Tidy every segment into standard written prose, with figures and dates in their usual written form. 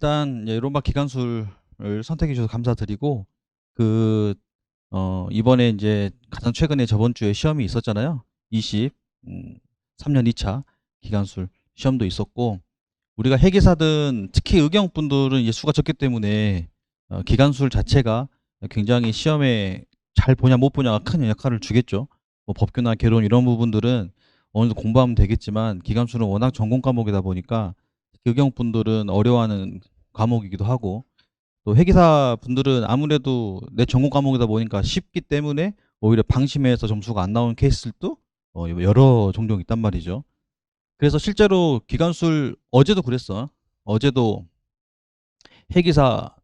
일단 이론박 기간술을 선택해 주셔서 감사드리고 그 이번에 이제 가장 최근에 저번 주에 시험이 있었잖아요. 3년 2차 기간술 시험도 있었고 우리가 회계사든 특히 의경분들은 이제 수가 적기 때문에 기간술 자체가 굉장히 시험에 잘 보냐 못 보냐가 큰 역할을 주겠죠. 뭐 법규나 개론 이런 부분들은 어느 정도 공부하면 되겠지만 기간술은 워낙 전공 과목이다 보니까 의경분들은 어려워하는 과목이기도 하고 또 회계사 분들은 아무래도 내 전공 과목이다 보니까 쉽기 때문에 오히려 방심해서 점수가 안 나오는 케이스들도 여러 종종 있단 말이죠. 그래서 실제로 기간술 어제도 그랬어. 어제도 회계사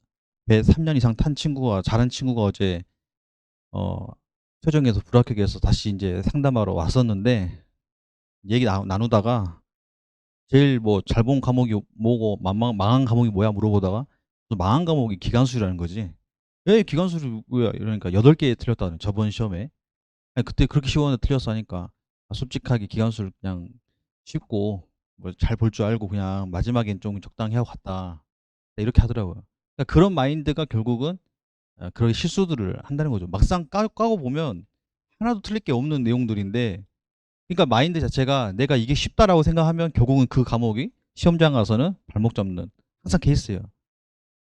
배 3년 이상 탄 친구가 잘한 친구가 어제 최종에서 불합격해서 다시 이제 상담하러 왔었는데 얘기 나누다가 제일 뭐 잘 본 과목이 뭐고 망한 과목이 뭐야 물어보다가 또 망한 과목이 기간술이라는 거지. 왜 기간술이 뭐야 이러니까 8개 틀렸다는 저번 시험에. 아니, 그때 그렇게 쉬웠는데 틀렸어 하니까 솔직하게 기간술 그냥 쉽고 뭐 잘 볼 줄 알고 그냥 마지막엔 좀 적당히 하고 갔다 이렇게 하더라고요. 그러니까 그런 마인드가 결국은 그런 실수들을 한다는 거죠. 막상 까고 보면 하나도 틀릴 게 없는 내용들인데 그러니까 마인드 자체가 내가 이게 쉽다라고 생각하면 결국은 그 과목이 시험장 가서는 발목 잡는 항상 케이스예요.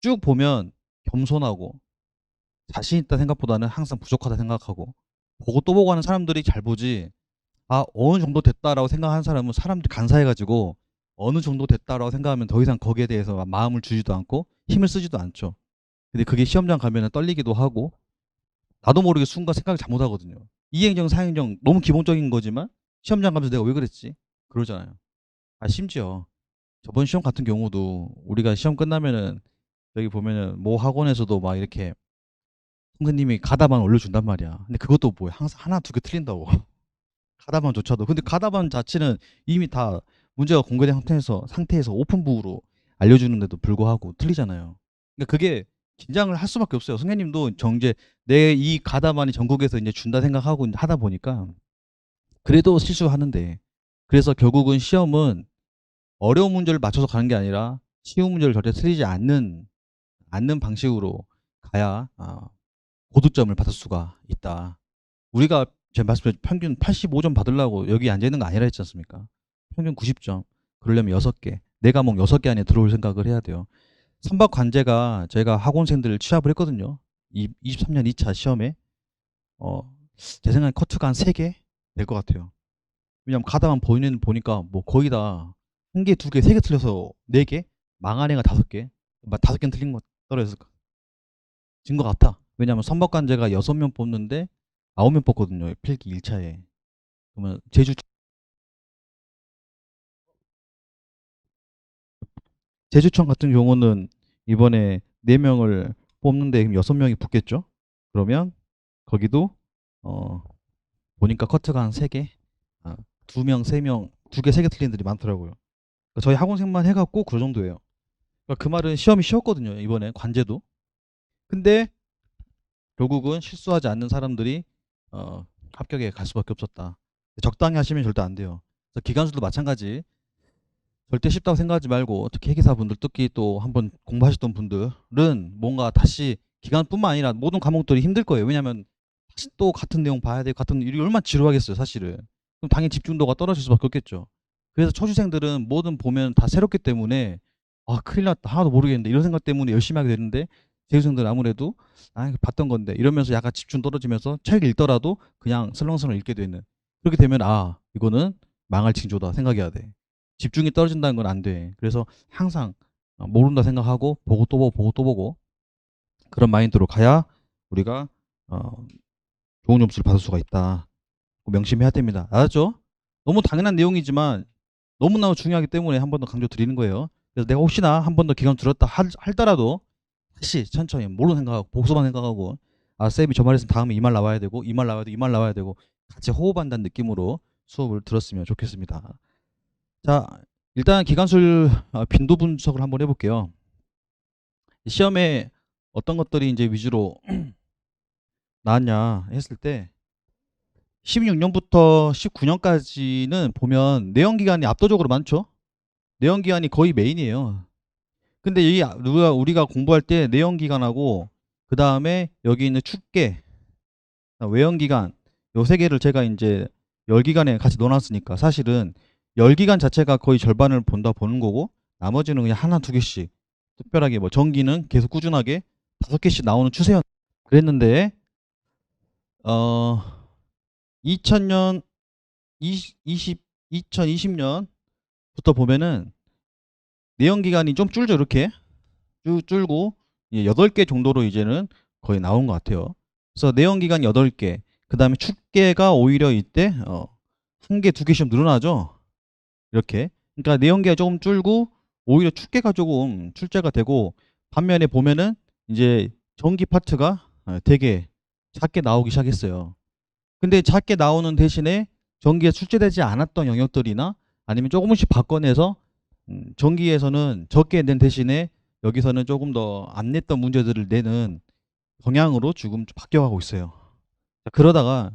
쭉 보면 겸손하고 자신 있다 생각보다는 항상 부족하다 생각하고 보고 또 보고 하는 사람들이 잘 보지. 어느 정도 됐다라고 생각하는 사람은 사람들이 간사해가지고 어느 정도 됐다라고 생각하면 더 이상 거기에 대해서 마음을 주지도 않고 힘을 쓰지도 않죠. 근데 그게 시험장 가면 떨리기도 하고 나도 모르게 순간 생각을 잘못하거든요. 이행정 사행정 너무 기본적인 거지만 시험장 가면서 내가 왜 그랬지? 그러잖아요. 심지어 저번 시험 같은 경우도 우리가 시험 끝나면은 여기 보면은 모 학원에서도 막 이렇게 선생님이 가다만 올려준단 말이야. 근데 그것도 뭐야? 항상 하나 두 개 틀린다고. 가다반조차도. 근데 가다반 자체는 이미 다 문제가 공개된 상태에서 오픈북으로 알려주는데도 불구하고 틀리잖아요. 그러니까 그게 긴장을 할 수밖에 없어요. 선생님도 정제 내 이 가다반이 전국에서 이제 준다 생각하고 이제 하다 보니까 그래도 실수하는데 그래서 결국은 시험은 어려운 문제를 맞춰서 가는 게 아니라 쉬운 문제를 절대 틀리지 않는 방식으로 가야 고득점을 받을 수가 있다. 우리가 제가 말씀드린 평균 85점 받으려고 여기 앉아 있는 거 아니라 했지 않습니까? 평균 90점. 그러려면 6개, 네 과목 6개 안에 들어올 생각을 해야 돼요. 선박 관제가 제가 학원생들을 취합을 했거든요. 23년 2차 시험에. 제 생각에 커트가 한 3개 될 것 같아요. 왜냐면 가다만 보니까 뭐 거의 다 한 개, 두 개, 세 개 틀려서 4개, 망한 애가 5개, 5개는 틀린 거 떨어졌을 것 같아. 왜냐면 선박 관제가 6명 뽑는데 9명 뽑거든요. 필기 1차에. 그러면 제주청 같은 경우는 이번에 4명을 뽑는데 6명이 붙겠죠? 그러면 거기도 어 보니까 커트가 한 3개, 2명, 3명, 2개, 3개 틀린 애들이 많더라고요. 그러니까 저희 학원생만 해갖고 그 정도예요. 그러니까 그 말은 시험이 쉬웠거든요. 이번에 관제도. 근데 결국은 실수하지 않는 사람들이 합격에 갈 수밖에 없었다. 적당히 하시면 절대 안 돼요. 그래서 기간수도 마찬가지. 절대 쉽다고 생각하지 말고 특히 회계사분들 특히 또 한번 공부하셨던 분들은 뭔가 다시 기간뿐만 아니라 모든 과목들이 힘들 거예요. 왜냐하면 다시 또 같은 내용 봐야 되고 같은 일이 얼마나 지루하겠어요, 사실은. 그럼 당연히 집중도가 떨어질 수밖에 없겠죠. 그래서 초시생들은 뭐든 보면 다 새롭기 때문에 큰일 났다 하나도 모르겠는데 이런 생각 때문에 열심히 하게 되는데 재수생들은 아무래도 봤던 건데 이러면서 약간 집중 떨어지면서 책 읽더라도 그냥 설렁설렁 읽게 되는 그렇게 되면 이거는 망할 징조다 생각해야 돼. 집중이 떨어진다는 건 안 돼. 그래서 항상 모른다 생각하고 보고 또 보고 보고 또 보고 그런 마인드로 가야 우리가 어, 좋은 점수를 받을 수가 있다. 명심해야 됩니다. 알았죠? 너무 당연한 내용이지만 너무나 중요하기 때문에 한 번 더 강조 드리는 거예요. 그래서 내가 혹시나 한 번 더 기간 들었다 할더라도 다시 천천히 모르는 생각하고 복수만 생각하고 쌤이 저 말했으면 다음에 이 말 나와야 되고 이 말 나와야 되고 이 말 나와야 되고 같이 호흡한다는 느낌으로 수업을 들었으면 좋겠습니다. 자, 일단 기간술 빈도 분석을 한번 해볼게요. 시험에 어떤 것들이 이제 위주로 나왔냐 했을 때 16년부터 19년까지는 보면 내연 기간이 압도적으로 많죠. 내연 기간이 거의 메인이에요. 근데 이 우리가 공부할 때 내연 기관하고 그다음에 여기 있는 축계, 외연 기관 요 세 개를 제가 이제 열 기관에 같이 넣어 놨으니까 사실은 열 기관 자체가 거의 절반을 본다 보는 거고 나머지는 그냥 하나 두 개씩 특별하게 뭐 전기는 계속 꾸준하게 5개씩 나오는 추세였 그랬는데 2000년 2020년부터 보면은 내연 기관이 좀 줄죠. 이렇게 쭉 줄고 8개 정도로 이제는 거의 나온 것 같아요. 그래서 내연 기관 8개, 그다음에 축계가 오히려 이때 1개, 2개씩 늘어나죠. 이렇게. 그러니까 내연기가 조금 줄고 오히려 축계가 조금 출제가 되고 반면에 보면은 이제 전기 파트가 되게 작게 나오기 시작했어요. 근데 작게 나오는 대신에 전기가 출제되지 않았던 영역들이나 아니면 조금씩 바꿔내서 전기에서는 적게 낸 대신에 여기서는 조금 더 안 냈던 문제들을 내는 경향으로 지금 바뀌어가고 있어요. 그러다가